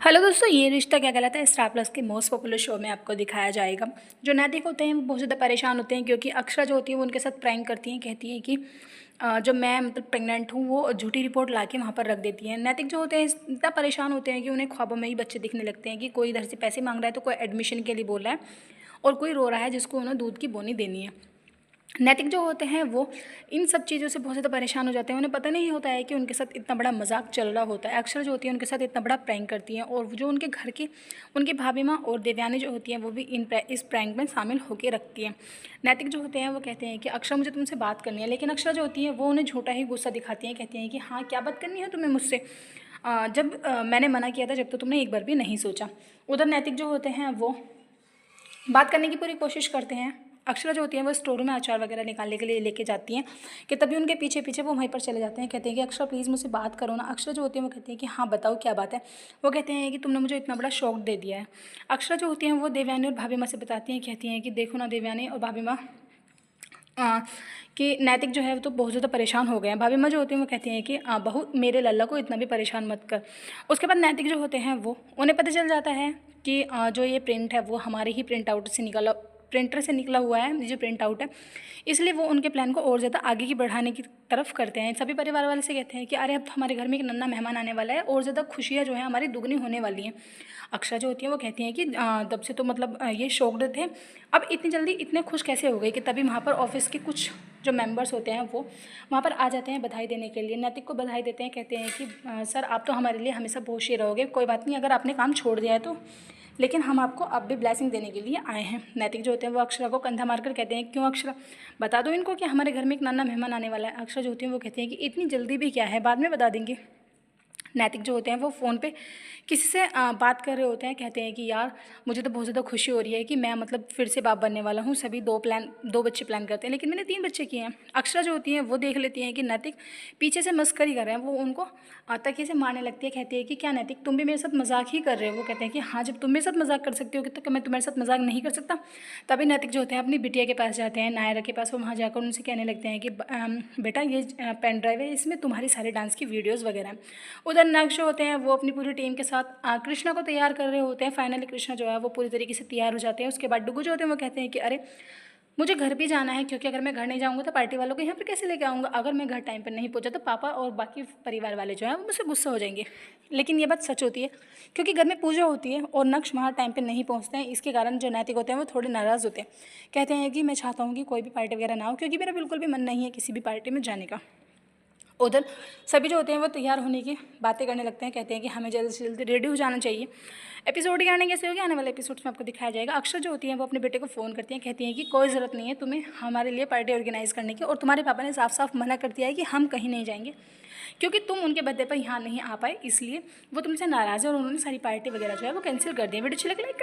Hello दोस्तों, ये रिश्ता क्या कहलाता है स्टार प्लस के मोस्ट पॉपुलर शो में आपको दिखाया जाएगा। जो नैतिक होते हैं वो बहुत ज़्यादा परेशान होते हैं क्योंकि अक्षरा जो होती है वो उनके साथ प्रैंक करती हैं। कहती हैं कि जो मैं मतलब प्रेग्नेंट हूँ वो झूठी रिपोर्ट ला के वहाँ पर रख देती हैं। नैतिक जो होते हैं इतना परेशान होते हैं कि उन्हें ख्वाबों में ही बच्चे दिखने लगते हैं कि कोई इधर से पैसे मांग रहा है तो कोई एडमिशन के लिए बोल रहा है और कोई रो रहा है जिसको उन्हें दूध की बोनी देनी है। नैतिक जो होते हैं वो इन सब चीज़ों से बहुत ज़्यादा परेशान हो जाते हैं। उन्हें पता नहीं होता है कि उनके साथ इतना बड़ा मजाक चल रहा होता है। अक्षरा जो होती है उनके साथ इतना बड़ा प्रैंक करती हैं और जो उनके घर की उनकी भाभी माँ और देवयानी जो होती हैं वो भी इस प्रैंक में शामिल होकर रखती हैं। नैतिक जो होते हैं वो कहते हैं कि अक्षरा मुझे तुमसे बात करनी है, लेकिन अक्षरा जो होती है वो उन्हें झूठा ही गुस्सा दिखाती हैं। कहती हैं कि हाँ, क्या बात करनी है तुम्हें मुझसे, जब मैंने मना किया था जब तो तुमने एक बार भी नहीं सोचा। उधर नैतिक जो होते हैं वो बात करने की पूरी कोशिश करते हैं। अक्षरा जो होती है वो स्टोर में अचार वगैरह निकालने के लिए लेके जाती हैं कि तभी उनके पीछे पीछे वो वहीं पर चले जाते हैं। कहते हैं कि अक्षरा प्लीज़ मुझसे बात करो ना। अक्षरा जो होती है वो कहती है कि हाँ बताओ क्या बात है। वो कहते हैं कि तुमने मुझे इतना बड़ा शौक दे दिया है। अक्षरा जो होती हैं वो देवयानी और भाभी माँ से बताती हैं, कहती हैं कि देखो ना देवयानी और भाभी माँ, कि नैतिक जो है वो तो बहुत ज़्यादा परेशान हो गए हैं। भाभी माँ जो होती हैं वो कहती हैं कि बहू मेरे लल्ला को इतना भी परेशान मत कर। उसके बाद नैतिक जो होते हैं वो उन्हें पता चल जाता है कि जो ये प्रिंट है वो हमारे ही प्रिंटर से निकला हुआ है, ये जो प्रिंट आउट है, इसलिए वो उनके प्लान को और ज़्यादा आगे की बढ़ाने की तरफ करते हैं। सभी परिवार वाले से कहते हैं कि अरे अब तो हमारे घर में एक नन्हा मेहमान आने वाला है और ज़्यादा खुशियाँ जो है हमारी दुगनी होने वाली हैं। अक्षरा जो होती है वो कहती हैं कि तब से तो मतलब ये शौकड थे, अब इतनी जल्दी इतने खुश कैसे हो गए। कि तभी वहाँ पर ऑफिस के कुछ जो मेंबर्स होते हैं वो वहाँ पर आ जाते हैं बधाई देने के लिए। नैतिक को बधाई देते हैं, कहते हैं कि सर आप तो हमारे लिए हमेशा बहुत ही रहोगे, कोई बात नहीं अगर आपने काम छोड़ दिया है तो, लेकिन हम आपको अब भी ब्लेसिंग देने के लिए आए हैं। नैतिक जो होते हैं वो अक्षरा को कंधा मारकर कहते हैं, क्यों अक्षरा, बता दो इनको कि हमारे घर में एक नन्हा मेहमान आने वाला है। अक्षरा जो होती है वो कहती हैं कि इतनी जल्दी भी क्या है, बाद में बता देंगे। नैतिक जो होते हैं वो फ़ोन पे किसी से बात कर रहे होते हैं। कहते हैं कि यार मुझे तो बहुत ज़्यादा खुशी हो रही है कि मैं मतलब फिर से बाप बनने वाला हूँ। सभी दो बच्चे प्लान करते हैं लेकिन मैंने 3 बच्चे किए हैं। अक्षरा जो होती हैं वो देख लेती हैं कि नैतिक पीछे से मस्करी कर रहे हैं, वो उनको तकिए से मारने लगती है। कहती है कि क्या नैतिक तुम भी मेरे साथ मजाक ही कर रहे हो। वो कहते हैं कि हाँ, जब तुम मेरे साथ मजाक कर सकती हो तो क्या मैं तुम्हारे साथ मजाक नहीं कर सकता। तभी नैतिक जो होते हैं अपनी बिटिया के पास जाते हैं, नायरा के पास। वो वहाँ जाकर उनसे कहने लगते हैं कि बेटा ये पेन ड्राइव है, इसमें तुम्हारी सारे डांस की वीडियोज़ वगैरह हैं। उधर नक्श होते हैं वो अपनी पूरी टीम के साथ कृष्णा को तैयार कर रहे होते हैं। फाइनली कृष्णा जो है वो पूरी तरीके से तैयार हो जाते हैं। उसके बाद डुगू जो होते हैं वो कहते हैं कि अरे मुझे घर भी जाना है, क्योंकि अगर मैं घर नहीं जाऊंगा तो पार्टी वालों को यहाँ पर कैसे लेके आऊँगा। अगर मैं घर टाइम पर नहीं पहुँचा तो पापा और बाकी परिवार वाले जो हैं वो मुझसे गुस्सा हो जाएंगे। लेकिन ये बात सच होती है क्योंकि घर में पूजा होती है और नक्श वहाँ टाइम पर नहीं पहुँचते हैं। इसके कारण जो नैतिक होते हैं वो थोड़े नाराज़ होते हैं। कहते हैं कि मैं चाहता हूँ कि कोई भी पार्टी वगैरह ना हो, क्योंकि मेरा बिल्कुल भी मन नहीं है किसी भी पार्टी में जाने का। उधर सभी जो होते हैं वो तैयार होने की बातें करने लगते हैं। कहते हैं कि हमें जल्दी से जल्दी रेडी हो जाना चाहिए। एपिसोड की आने कैसे होगी, आने वाले एपिसोड्स में आपको दिखाया जाएगा। अक्षर जो होती है वो अपने बेटे को फ़ोन करती हैं, कहती हैं कि कोई ज़रूरत नहीं है तुम्हें हमारे लिए पार्टी ऑर्गेनाइज़ करने की, और तुम्हारे पापा ने साफ साफ मना कर दिया है कि हम कहीं नहीं जाएंगे क्योंकि तुम उनके बर्थडे पर यहाँ नहीं आ पाए, इसलिए वो तुमसे नाराज़ है और उन्होंने सारी पार्टी वगैरह जो है वो कैंसिल कर दी है। वीडियो अच्छी लगे लाइक करें।